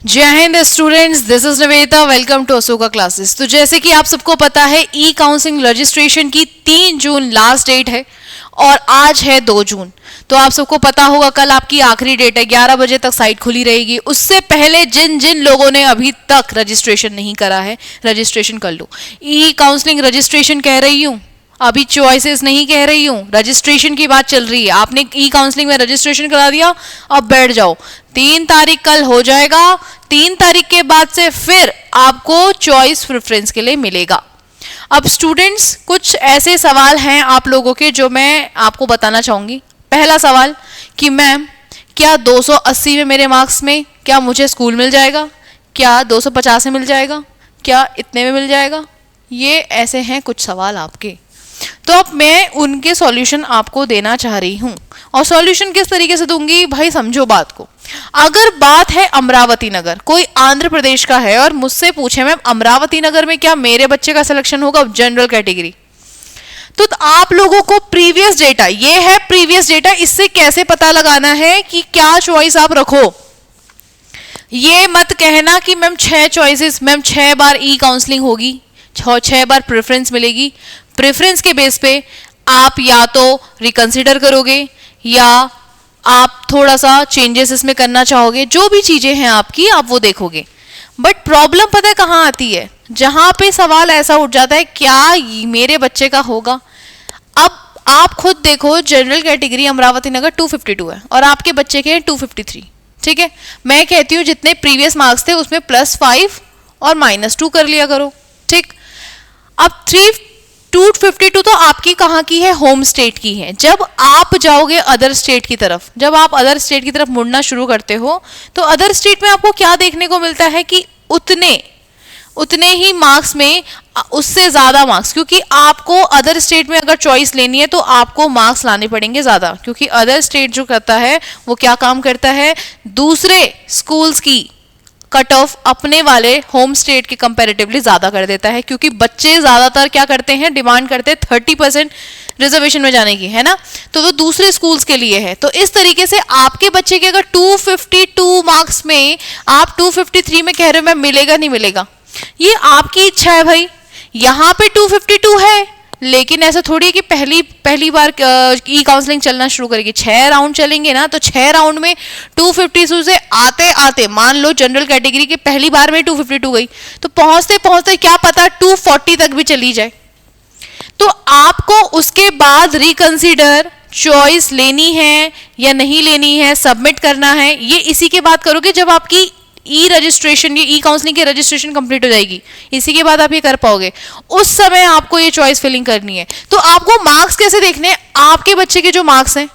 जय हिंद students, this is Nivedita. Welcome to Ashoka classes. तो जैसे कि आप सबको पता है, ई काउंसलिंग रजिस्ट्रेशन की 3 जून लास्ट डेट है और आज है 2 जून। तो आप सबको पता होगा कल आपकी आखिरी डेट है, 11 बजे तक साइट खुली रहेगी। उससे पहले जिन जिन लोगों ने अभी तक रजिस्ट्रेशन नहीं करा है, रजिस्ट्रेशन कर लो। ई काउंसलिंग रजिस्ट्रेशन कह रही हूँ, अभी चॉइसेस नहीं कह रही हूँ, रजिस्ट्रेशन की बात चल रही है। आपने ई काउंसलिंग में रजिस्ट्रेशन करा दिया, अब बैठ जाओ। 3 तारीख कल हो जाएगा। 3 तारीख के बाद से फिर आपको चॉइस प्रेफरेंस के लिए मिलेगा। अब स्टूडेंट्स, कुछ ऐसे सवाल हैं आप लोगों के जो मैं आपको बताना चाहूंगी। पहला सवाल कि मैम, क्या 280 में मेरे मार्क्स में क्या मुझे स्कूल मिल जाएगा? क्या 250 में मिल जाएगा? क्या इतने में मिल जाएगा? ये ऐसे हैं कुछ सवाल आपके। तो अब मैं उनके सॉल्यूशन आपको देना चाह रही हूँ। और सॉल्यूशन किस तरीके से दूंगी भाई, समझो बात को। अगर बात है अमरावती नगर, कोई आंध्र प्रदेश का है और मुझसे पूछे मैम अमरावती नगर में क्या मेरे बच्चे का सिलेक्शन होगा जनरल कैटेगरी, तो आप लोगों को प्रीवियस डेटा, ये है प्रीवियस डेटा, इससे कैसे पता लगाना है कि क्या चॉइस आप रखो। ये मत कहना कि मैम 6 चॉइसेस, मैम 6 बार ई काउंसलिंग होगी, 6 बार प्रेफरेंस मिलेगी। प्रेफरेंस के बेस पे आप या तो रिकंसिडर करोगे या आप थोड़ा सा चेंजेस इसमें करना चाहोगे। जो भी चीजें हैं आपकी, आप वो देखोगे। बट प्रॉब्लम पता है कहाँ आती है? जहां पे सवाल ऐसा उठ जाता है, क्या मेरे बच्चे का होगा। अब आप खुद देखो, जनरल कैटेगरी अमरावती नगर 252 है और आपके बच्चे के 253। ठीक है, मैं कहती हूँ जितने प्रीवियस मार्क्स थे उसमें +5 और -2 कर लिया करो। ठीक, अब 252 तो आपकी कहाँ की है? होम स्टेट की है। जब आप जाओगे अदर स्टेट की तरफ, जब आप अदर स्टेट की तरफ मुड़ना शुरू करते हो, तो अदर स्टेट में आपको क्या देखने को मिलता है कि उतने ही मार्क्स में उससे ज्यादा मार्क्स, क्योंकि आपको अदर स्टेट में अगर चॉइस लेनी है तो आपको मार्क्स लाने पड़ेंगे ज्यादा, क्योंकि अदर स्टेट जो करता है वो क्या काम करता है, दूसरे स्कूल्स की कट ऑफ अपने वाले होम स्टेट के कंपैरेटिवली ज्यादा कर देता है। क्योंकि बच्चे ज्यादातर क्या करते हैं, डिमांड करते हैं 30% रिजर्वेशन में जाने की, है ना। तो वो दूसरे स्कूल्स के लिए है। तो इस तरीके से आपके बच्चे के अगर 252 मार्क्स में आप 253 में कह रहे हो मैं मिलेगा नहीं मिलेगा, ये आपकी इच्छा है भाई। यहाँ पे 252 है, लेकिन ऐसा थोड़ी है कि पहली बार ई काउंसलिंग चलना शुरू करेगी। 6 राउंड चलेंगे ना, तो 6 राउंड में 252 से आते आते, मान लो जनरल कैटेगरी के पहली बार में 252 गई, तो पहुंचते पहुंचते क्या पता 240 तक भी चली जाए। तो आपको उसके बाद रिकंसीडर चॉइस लेनी है या नहीं लेनी है, सबमिट करना है, ये इसी के बाद करोगे जब आपकी ई रजिस्ट्रेशन, ये ई काउंसलिंग की रजिस्ट्रेशन कंप्लीट हो जाएगी। इसी के बाद आप ये कर पाओगे। उस समय आपको ये चॉइस फिलिंग करनी है। तो आपको मार्क्स कैसे देखने हैं? आपके बच्चे के जो मार्क्स हैं,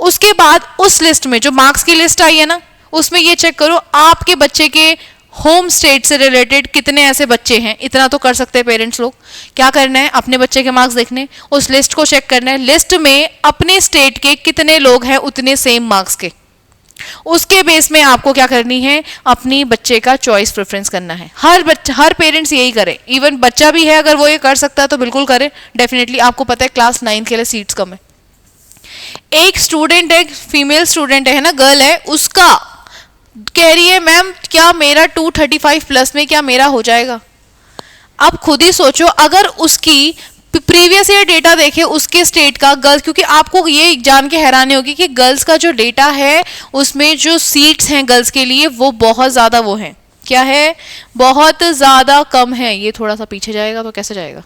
उसके बाद उस लिस्ट में जो मार्क्स की लिस्ट आई है ना, उसमें ये चेक करो आपके बच्चे के होम स्टेट से रिलेटेड कितने ऐसे बच्चे हैं। इतना तो कर सकते हैं पेरेंट्स लोग। क्या करना है, अपने बच्चे के मार्क्स देखने, उस लिस्ट को चेक करना है। लिस्ट में अपने स्टेट के कितने लोग हैं उतने सेम मार्क्स के, उसके बेस में आपको क्या करनी है, अपनी बच्चे का चॉइस प्रेफरेंस करना है। हर पेरेंट्स यही करे। इवन बच्चा भी है, अगर वो ये कर सकता है तो बिल्कुल करे। डेफिनेटली आपको पता है क्लास 9 के लिए सीट्स कम है। एक स्टूडेंट है, फीमेल स्टूडेंट है ना, गर्ल है, उसका कह रही है मैम क्या मेरा 235 प्लस में क्या मेरा हो जाएगा। अब खुद ही सोचो, अगर उसकी प्रीवियस ईयर डेटा देखे उसके स्टेट का गर्ल्स, क्योंकि आपको ये जान के हैरानी होगी कि गर्ल्स का जो डेटा है उसमें जो सीट्स हैं गर्ल्स के लिए वो बहुत ज्यादा वो है, क्या है, बहुत ज्यादा कम है। ये थोड़ा सा पीछे जाएगा तो कैसे जाएगा,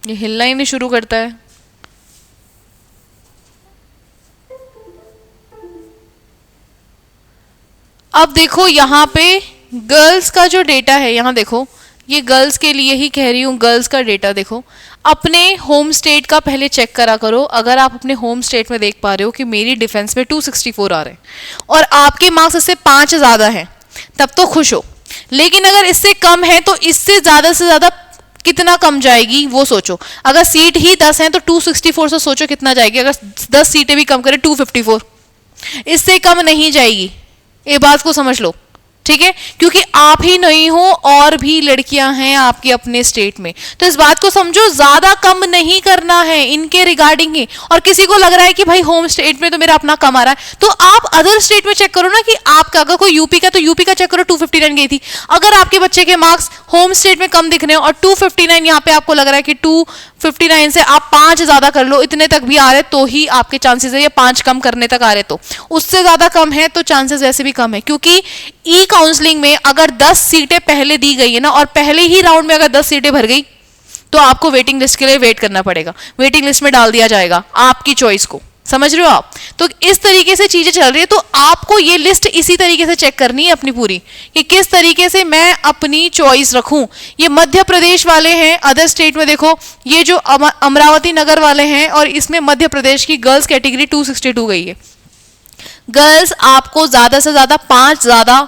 ये हिलना ही नहीं शुरू करता है। अब देखो यहाँ पे गर्ल्स का जो डेटा है, यहाँ देखो, ये गर्ल्स के लिए ही कह रही हूँ, गर्ल्स का डेटा देखो। अपने होम स्टेट का पहले चेक करा करो। अगर आप अपने होम स्टेट में देख पा रहे हो कि मेरी डिफेंस में 264 आ रहे हैं और आपके मार्क्स इससे 5 ज्यादा हैं, तब तो खुश हो। लेकिन अगर इससे कम है तो इससे ज्यादा कितना कम जाएगी वो सोचो। अगर सीट ही 10 है तो 264 से सोचो कितना जाएगी। अगर 10 सीटें भी कम करें 254, इससे कम नहीं जाएगी। ये बात को समझ लो, ठीक है, क्योंकि आप ही नहीं हो और भी लड़कियां हैं आपके अपने स्टेट में। तो इस बात को समझो, ज्यादा कम नहीं करना है इनके रिगार्डिंग ही। और किसी को लग रहा है कि भाई होम स्टेट में तो मेरा अपना कम आ रहा है, तो आप अदर स्टेट में चेक करो ना कि आपका, अगर कोई यूपी का तो यूपी का चेक करो, 259 गई थी। अगर आपके बच्चे के मार्क्स होम स्टेट में कम दिख रहे हैं और 259 यहाँ पे आपको लग रहा है कि 259 से आप 5 ज्यादा कर लो, इतने तक भी आ रहे तो ही आपके चांसेस है, या 5 कम करने तक आ रहे, तो उससे ज्यादा कम है तो चांसेस वैसे भी कम है। क्योंकि ई काउंसलिंग में अगर 10 सीटें पहले दी गई है ना, और पहले ही राउंड में अगर 10 सीटें भर गई, तो आपको वेटिंग लिस्ट के लिए वेट करना पड़ेगा, वेटिंग लिस्ट में डाल दिया जाएगा आपकी चॉइस को। समझ रहे हो आप? तो इस तरीके से चीजें चल रही है। तो आपको ये लिस्ट इसी तरीके से चेक करनी है अपनी पूरी, कि किस तरीके से मैं अपनी चॉइस रखूं। ये मध्य प्रदेश वाले हैं, अदर स्टेट में देखो, ये जो अमरावती नगर वाले हैं, और इसमें मध्य प्रदेश की गर्ल्स कैटेगरी 262 गई है। गर्ल्स आपको ज्यादा से ज्यादा 5 ज्यादा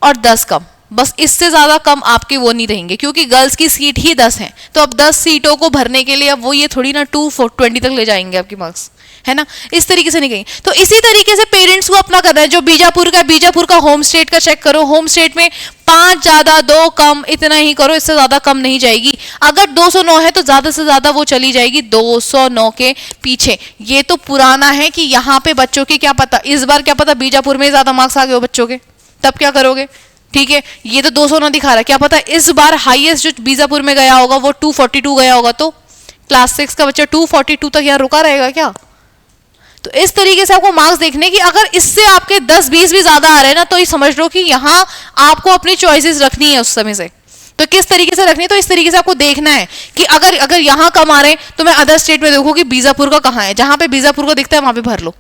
और 10 कम, बस इससे ज्यादा कम आपके वो नहीं रहेंगे, क्योंकि गर्ल्स की सीट ही 10 है। तो अब 10 सीटों को भरने के लिए अब वो ये थोड़ी ना 220 तक ले जाएंगे आपके मार्क्स, है ना? इस तरीके से नहीं गई। तो इसी तरीके से पेरेंट्स को अपना करना है। जो बीजापुर का होम स्टेट का चेक करो, होम स्टेट में 5 ज्यादा 2 कम, इतना ही करो, इससे ज्यादा कम नहीं जाएगी। अगर 209 है तो ज्यादा से ज्यादा वो चली जाएगी 209 के पीछे। ये तो पुराना है कि यहाँ पे बच्चों के क्या पता, इस बार क्या पता बीजापुर में ज्यादा मार्क्स आ गए हो बच्चों के, तब क्या करोगे? ठीक है, ये तो 209 दिखा रहा है, क्या पता इस बार हाईएस्ट जो बीजापुर में गया होगा वो 242 गया होगा, तो क्लास 6 का बच्चा 242 तक यहाँ रुका रहेगा क्या? तो इस तरीके से आपको मार्क्स देखने की, अगर इससे आपके 10-20 भी ज्यादा आ रहे हैं ना, तो ये समझ लो कि यहाँ आपको अपनी चॉइसेस रखनी है उस समय से। तो किस तरीके से रखनी है, तो इस तरीके से आपको देखना है कि अगर यहाँ कम आ रहे हैं तो मैं अदर स्टेट में देखूँ कि बीजापुर का कहाँ है, जहां पे बीजापुर को दिखता है वहां पे भर लो।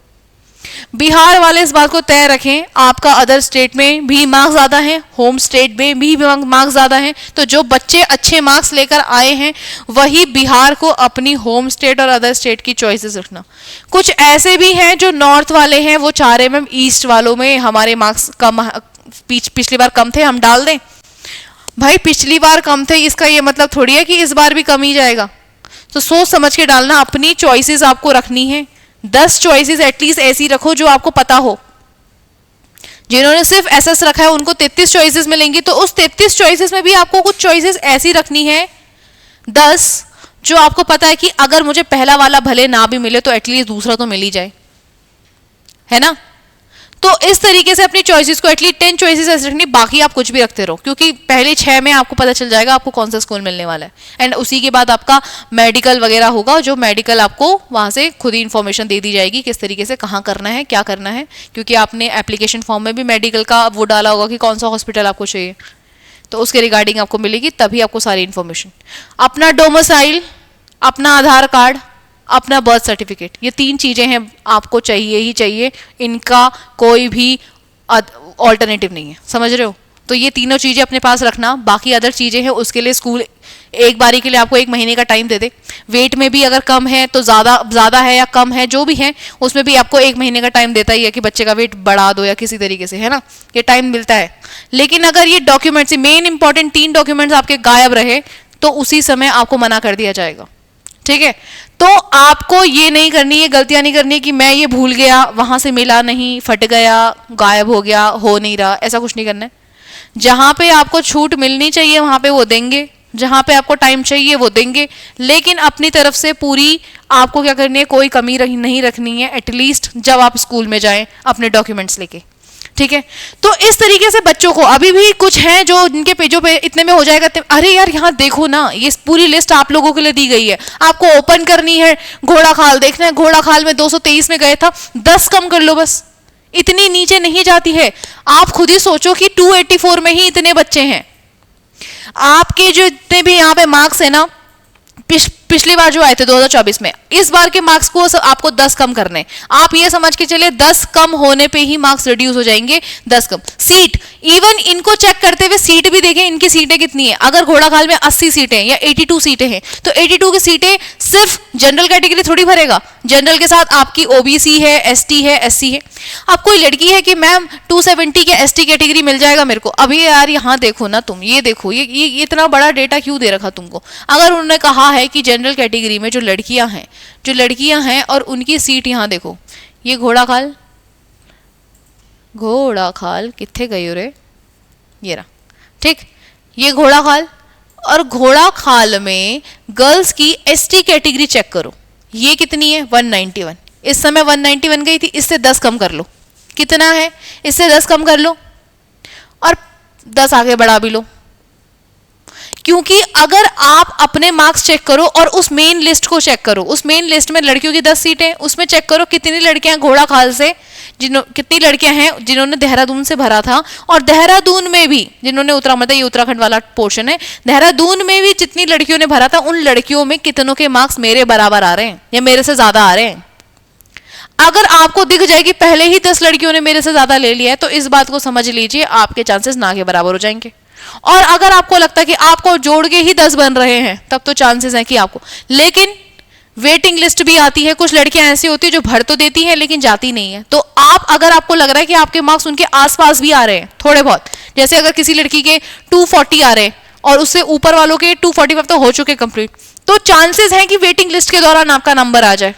बिहार वाले इस बात को तय रखें, आपका अदर स्टेट में भी मार्क्स ज्यादा हैं, होम स्टेट में भी मार्क्स ज्यादा हैं, तो जो बच्चे अच्छे मार्क्स लेकर आए हैं वही बिहार को अपनी होम स्टेट और अदर स्टेट की चॉइसेस रखना। कुछ ऐसे भी हैं जो नॉर्थ वाले हैं, वो चाह रहे मैम ईस्ट वालों में हमारे मार्क्स कम, पिछली बार कम थे, हम डाल दें। भाई पिछली बार कम थे इसका ये मतलब थोड़ी है कि इस बार भी कम ही जाएगा। तो सोच समझ के डालना, अपनी चॉइसेस आपको रखनी है। 10 चॉइसेस एटलीस्ट ऐसी रखो जो आपको पता हो। जिन्होंने सिर्फ एसएस रखा है उनको 33 चॉइसेस मिलेंगी, तो उस 33 चॉइसेस में भी आपको कुछ चॉइसेस ऐसी रखनी है 10 जो आपको पता है कि अगर मुझे पहला वाला भले ना भी मिले तो एटलीस्ट दूसरा तो मिल ही जाए, है ना? तो इस तरीके से अपनी चॉइसेस को एटलीस्ट 10 चॉइसेस ऐसे रखनी, बाकी आप कुछ भी रखते रहो, क्योंकि पहले 6 में आपको पता चल जाएगा आपको कौन सा स्कूल मिलने वाला है। एंड उसी के बाद आपका मेडिकल वगैरह होगा, जो मेडिकल आपको वहां से खुद ही इंफॉर्मेशन दे दी जाएगी किस तरीके से कहाँ करना है, क्या करना है, क्योंकि आपने एप्लीकेशन फॉर्म में भी मेडिकल का वो डाला होगा कि कौन सा हॉस्पिटल आपको चाहिए, तो उसके रिगार्डिंग आपको मिलेगी, तभी आपको सारी इंफॉर्मेशन। अपना डोमिसाइल, अपना आधार कार्ड, अपना बर्थ सर्टिफिकेट, ये 3 चीजें हैं आपको चाहिए ही चाहिए, इनका कोई भी ऑल्टरनेटिव नहीं है। समझ रहे हो? तो ये तीनों चीजें अपने पास रखना। बाकी अदर चीजें हैं उसके लिए स्कूल एक बारी के लिए आपको 1 महीने का टाइम दे दे। वेट में भी अगर कम है तो ज्यादा है या कम है जो भी है उसमें भी आपको 1 महीने का टाइम देता ही है कि बच्चे का वेट बढ़ा दो या किसी तरीके से, है ना? ये टाइम मिलता है। लेकिन अगर ये डॉक्यूमेंट्स, मेन इंपॉर्टेंट 3 डॉक्यूमेंट्स आपके गायब रहे तो उसी समय आपको मना कर दिया जाएगा। ठीक है? तो आपको ये नहीं करनी है, गलतियां नहीं करनी है कि मैं ये भूल गया, वहां से मिला नहीं, फट गया, गायब हो गया, हो नहीं रहा, ऐसा कुछ नहीं करना है। जहां पे आपको छूट मिलनी चाहिए वहां पे वो देंगे, जहां पे आपको टाइम चाहिए वो देंगे, लेकिन अपनी तरफ से पूरी आपको क्या करनी है, कोई कमी नहीं रखनी है, एटलीस्ट जब आप स्कूल में जाएं अपने डॉक्यूमेंट्स लेके। ठीक है? तो इस तरीके से बच्चों को अभी भी कुछ हैं जो इनके पेजों पे इतने में हो जाएगा, अरे यार यहाँ देखो ना, ये पूरी लिस्ट आप लोगों के लिए दी गई है, आपको ओपन करनी है, घोड़ा खाल देखना है, घोड़ा खाल में 223 में गए था, 10 कम कर लो, बस इतनी नीचे नहीं जाती है। आप खुद ही सोचो कि 284 में ही इतने बच्चे हैं, आपके जो इतने भी यहाँ पे मार्क्स है ना, पिछली बार जो आए थे 2024 में, इस बार के मार्क्स को आपको 10 कम करने। आप ये समझ के चलिए 10 कम होने पे ही मार्क्स रिड्यूस हो जाएंगे। 10 कम सीट, इवन इनको चेक करते हुए सीट भी देखें, इनकी सीटें कितनी है। अगर घोड़ाखाल में 80 सीटें या 82 सीटें हैं तो 82 की सीटें सिर्फ जनरल कैटेगरी थोड़ी भरेगा, जनरल के साथ आपकी ओबीसी है, एसटी है, एससी है। अब कोई लड़की है कि मैम 270 के एसटी कैटेगरी मिल जाएगा मेरे को, अभी यार यहाँ देखो ना तुम, ये देखो ये इतना बड़ा डेटा क्यों दे रखा तुमको। अगर उन्होंने कहा है कि जनरल कैटेगरी में जो लड़कियां हैं और उनकी सीट यहाँ देखो, ये घोड़ाखाल किथे गई रे, ये रहा, ठीक। ये घोड़ा खाल, और घोड़ा खाल में गर्ल्स की एसटी कैटेगरी चेक करो, ये कितनी है 191। इस समय 191 गई थी, इससे 10 कम कर लो, कितना है, इससे 10 कम कर लो और 10 आगे बढ़ा भी लो। क्योंकि अगर आप अपने मार्क्स चेक करो और उस मेन लिस्ट को चेक करो, उस मेन लिस्ट में लड़कियों की 10 सीटें, उसमें चेक करो कितनी लड़कियां घोड़ा खाल से, कितनी लड़कियां हैं जिन्होंने देहरादून से भरा था, और देहरादून में भी जिन्होंने मतलब ये उत्तराखंड वाला पोर्शन है, देहरादून में भी जितनी लड़कियों ने भरा था उन लड़कियों में कितनों के मार्क्स मेरे बराबर आ रहे हैं या मेरे से ज्यादा आ रहे हैं। अगर आपको दिख जाए कि पहले ही 10 लड़कियों ने मेरे से ज्यादा ले लिया है, तो इस बात को समझ लीजिए आपके चांसेस ना के बराबर हो जाएंगे। और अगर आपको लगता है कि आपको जोड़ के ही 10 बन रहे हैं, तब तो चांसेस हैं कि आपको, लेकिन वेटिंग लिस्ट भी आती है, कुछ लड़कियां ऐसी होती है जो भर तो देती हैं लेकिन जाती नहीं है। तो आप, अगर आपको लग रहा है कि आपके मार्क्स उनके आसपास भी आ रहे हैं थोड़े बहुत, जैसे अगर किसी लड़की के 240 आ रहे हैं और उससे ऊपर वालों के 245 तो हो चुके कंप्लीट, तो चांसेस हैं कि वेटिंग लिस्ट के दौरान आपका नंबर आ जाए,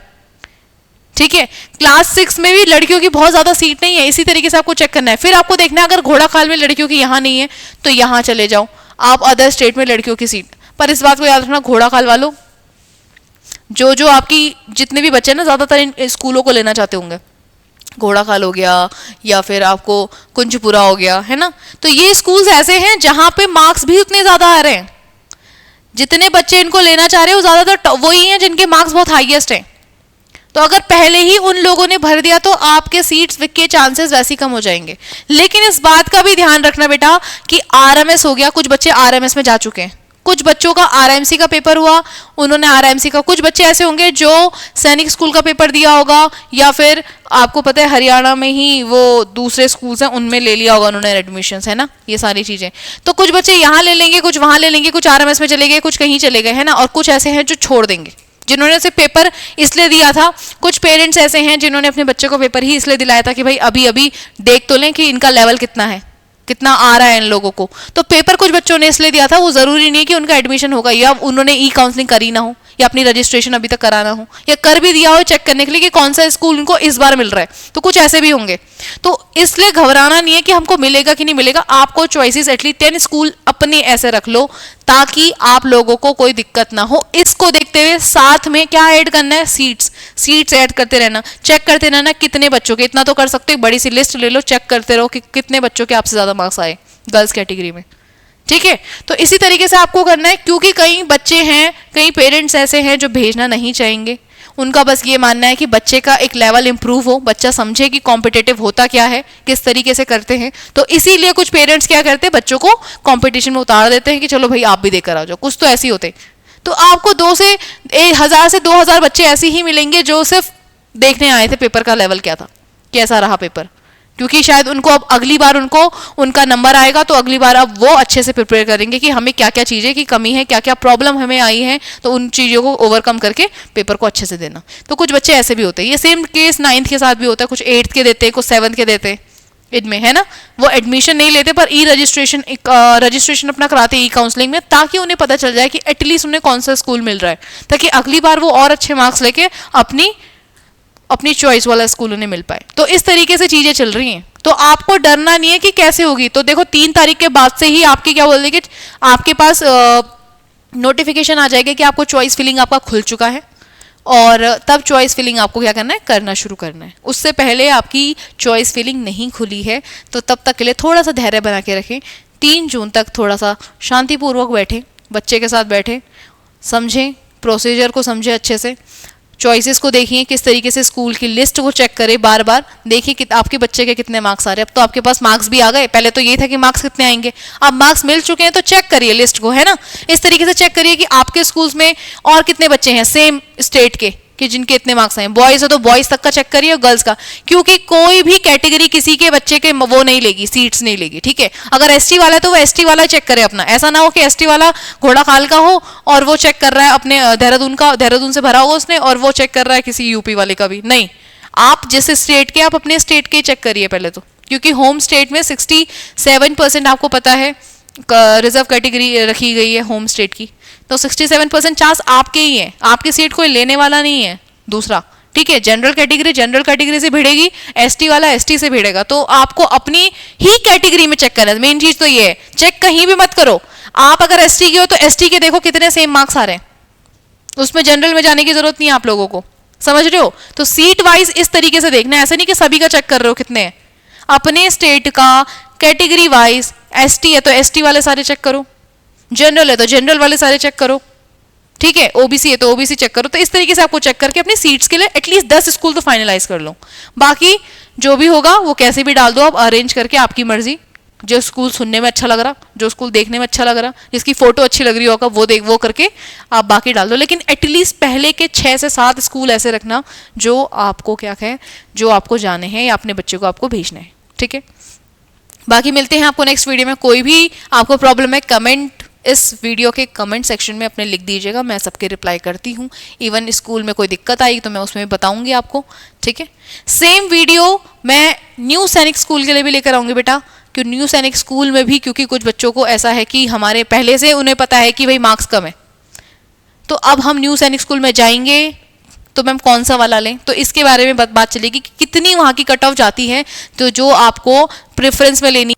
ठीक है। क्लास 6 में भी लड़कियों की बहुत ज्यादा सीट नहीं है, इसी तरीके से आपको चेक करना है। फिर आपको देखना है अगर घोड़ा खाल में लड़कियों की यहां नहीं है तो यहां चले जाओ आप, अदर स्टेट में लड़कियों की सीट। पर इस बात को याद रखना, घोड़ा खाल वालों, जो आपकी जितने भी बच्चे ना ज्यादातर इन स्कूलों को लेना चाहते होंगे, घोड़ा खाल हो गया या फिर आपको कुंजपुरा हो गया, है ना, तो ये स्कूल्स ऐसे हैं जहां पे मार्क्स भी उतने ज्यादा आ रहे हैं। जितने बच्चे इनको लेना चाह रहे हैं वो ज्यादातर वही हैं जिनके मार्क्स बहुत हाईएस्ट हैं। तो अगर पहले ही उन लोगों ने भर दिया तो आपके सीट्स के चांसेस वैसे ही कम हो जाएंगे। लेकिन इस बात का भी ध्यान रखना बेटा कि आरएमएस हो गया, कुछ बच्चे आरएमएस में जा चुके हैं, कुछ बच्चों का आरएमसी का पेपर हुआ, उन्होंने आरएमसी का, कुछ बच्चे ऐसे होंगे जो सैनिक स्कूल का पेपर दिया होगा या फिर आपको पता है हरियाणा में ही वो दूसरे स्कूल्स हैं उनमें ले लिया होगा उन्होंने एडमिशंस, है ना, ये सारी चीजें। तो कुछ बच्चे यहाँ ले लेंगे, कुछ वहां ले लेंगे, कुछ आरएमएस में चले गए, कुछ कहीं चले गए, है ना, और कुछ ऐसे हैं जो छोड़ देंगे जिन्होंने सिर्फ पेपर इसलिए दिया था। कुछ पेरेंट्स ऐसे हैं जिन्होंने अपने बच्चे को पेपर ही इसलिए दिलाया था कि भाई अभी अभी देख तो लें कि इनका लेवल कितना है, कितना आ रहा है इन लोगों को। तो पेपर कुछ बच्चों ने इसलिए दिया था, वो जरूरी नहीं कि उनका एडमिशन होगा या उन्होंने ई काउंसलिंग करी ना हो या अपनी रजिस्ट्रेशन अभी तक कराना हो या कर भी दिया हो चेक करने के लिए कि कौन सा स्कूल उनको इस बार मिल रहा है। तो कुछ ऐसे भी होंगे, तो इसलिए घबराना नहीं है कि हमको मिलेगा कि नहीं मिलेगा। आपको चॉइसेस एटलीस्ट 10 स्कूल अपने ऐसे रख लो ताकि आप लोगों को कोई दिक्कत ना हो। इसको देखते हुए साथ में क्या ऐड करना है, सीट्स ऐड करते रहना, चेक करते रहना कितने बच्चों के, इतना तो कर सकते हो, बड़ी सी लिस्ट ले लो, चेक करते रहो कि कितने बच्चों के आपसे ज्यादा मार्क्स आए गर्ल्स कैटेगरी में, ठीक है। तो इसी तरीके से आपको करना है, क्योंकि कई बच्चे हैं, कई पेरेंट्स ऐसे हैं जो भेजना नहीं चाहेंगे, उनका बस ये मानना है कि बच्चे का एक लेवल इंप्रूव हो, बच्चा समझे कि कॉम्पिटिटिव होता क्या है, किस तरीके से करते हैं। तो इसीलिए कुछ पेरेंट्स क्या करते हैं, बच्चों को कंपटीशन में उतार देते हैं कि चलो भाई आप भी देकर आ जाओ, कुछ तो ऐसे ही होते। तो आपको 1000 से 2000 बच्चे ऐसे ही मिलेंगे जो सिर्फ देखने आए थे पेपर का लेवल क्या था, कैसा रहा पेपर, क्योंकि शायद उनको अब अगली बार उनका नंबर आएगा तो अगली बार अब वो अच्छे से प्रिपेयर करेंगे कि हमें क्या क्या चीज़ें की कमी है, क्या क्या प्रॉब्लम हमें आई है, तो उन चीज़ों को ओवरकम करके पेपर को अच्छे से देना। तो कुछ बच्चे ऐसे भी होते हैं, ये सेम केस 9th के साथ भी होता है, कुछ 8th के देते हैं, कुछ 7th के देते हैं, इनमें, है ना, वो एडमिशन नहीं लेते पर रजिस्ट्रेशन अपना कराते ई काउंसलिंग में, ताकि उन्हें पता चल जाए कि एटलीस्ट उन्हें कौन सा स्कूल मिल रहा है, ताकि अगली बार वो और अच्छे मार्क्स लेके अपनी चॉइस वाला स्कूल उन्हें मिल पाए। तो इस तरीके से चीजें चल रही हैं, तो आपको डरना नहीं है कि कैसे होगी। तो देखो 3 तारीख के बाद से ही आपकी क्या बोल देंगे, आपके पास नोटिफिकेशन आ जाएगा कि आपको चॉइस फिलिंग आपका खुल चुका है, और तब चॉइस फिलिंग आपको क्या करना है, करना शुरू करना है। उससे पहले आपकी चॉइस फिलिंग नहीं खुली है तो तब तक के लिए थोड़ा सा धैर्य बना के रखें। 3 जून तक थोड़ा सा शांतिपूर्वक बैठें, बच्चे के साथ बैठें, समझें प्रोसीजर को, समझें अच्छे से, चॉइसेस को देखिए, किस तरीके से स्कूल की लिस्ट को चेक करें, बार बार देखिए कि आपके बच्चे के कितने मार्क्स आ रहे हैं। अब तो आपके पास मार्क्स भी आ गए, पहले तो ये था कि मार्क्स कितने आएंगे, अब मार्क्स मिल चुके हैं तो चेक करिए लिस्ट को, है ना। इस तरीके से चेक करिए कि आपके स्कूल्स में और कितने बच्चे हैं सेम स्टेट के कि जिनके इतने मार्क्स आए। बॉयज हो तो बॉयज तक का चेक करिए और गर्ल्स का, क्योंकि कोई भी कैटेगरी किसी के बच्चे के वो नहीं लेगी, सीट्स नहीं लेगी, ठीक है। अगर एसटी वाला है तो वो एसटी वाला चेक करे अपना, ऐसा ना हो कि एसटी वाला घोड़ा खाल का हो और वो चेक कर रहा है अपने देहरादून से भरा होगा उसने और वो चेक कर रहा है किसी यूपी वाले का भी नहीं। आप जिस स्टेट के, आप अपने स्टेट के चेक करिए पहले तो, क्योंकि होम स्टेट में 67% आपको पता है रिजर्व कैटेगरी रखी गई है होम स्टेट की, तो 67% चांस आपके ही है, आपकी सीट कोई लेने वाला नहीं है दूसरा, ठीक है, जनरल कैटेगरी से भिड़ेगी, एसटी वाला एसटी से भिड़ेगा। तो आपको अपनी ही कैटेगरी में चेक करना है। मेन चीज तो ये है, चेक कहीं भी मत करो। आप अगर एसटी के हो तो एसटी के देखो कितने सेम मार्क्स आ रहे हैं, उसमें जनरल में जाने की जरूरत नहीं है आप लोगों को, समझ रहे हो। तो सीट वाइज इस तरीके से देखना है, ऐसा नहीं कि सभी का चेक कर रहे हो कितने हैं। अपने स्टेट का कैटेगरी वाइज, एसटी है तो एसटी वाले सारे चेक करो, जनरल है तो जनरल वाले सारे चेक करो, ठीक है, ओबीसी है तो ओबीसी चेक करो। तो इस तरीके से आपको चेक करके अपनी सीट्स के लिए एटलीस्ट 10 स्कूल तो फाइनलाइज कर लो। बाकी जो भी होगा वो कैसे भी डाल दो आप, अरेंज करके, आपकी मर्जी। जो स्कूल सुनने में अच्छा लग रहा, जो स्कूल देखने में अच्छा लग रहा, जिसकी फोटो अच्छी लग रही होगा वो करके आप बाकी डाल दो। लेकिन एटलीस्ट पहले के 6 से 7 स्कूल ऐसे रखना जो आपको क्या है, जो आपको जाने हैं या अपने बच्चे को आपको भेजना है, ठीक है। बाकी मिलते हैं आपको नेक्स्ट वीडियो में। कोई भी आपको प्रॉब्लम है, कमेंट इस वीडियो के कमेंट सेक्शन में अपने लिख दीजिएगा, मैं सबके रिप्लाई करती हूँ। इवन स्कूल में कोई दिक्कत आई तो मैं उसमें भी बताऊंगी आपको, ठीक है। सेम वीडियो मैं न्यू सैनिक स्कूल के लिए भी लेकर आऊंगी बेटा, कि न्यू सैनिक स्कूल में भी, क्योंकि कुछ बच्चों को ऐसा है कि हमारे पहले से उन्हें पता है कि भाई मार्क्स कम है, तो अब हम न्यू सैनिक स्कूल में जाएंगे तो मैम कौन सा वाला लें, तो इसके बारे में बात चलेगी कि कितनी वहाँ की कट ऑफ जाती है, तो जो आपको प्रेफरेंस में लेनी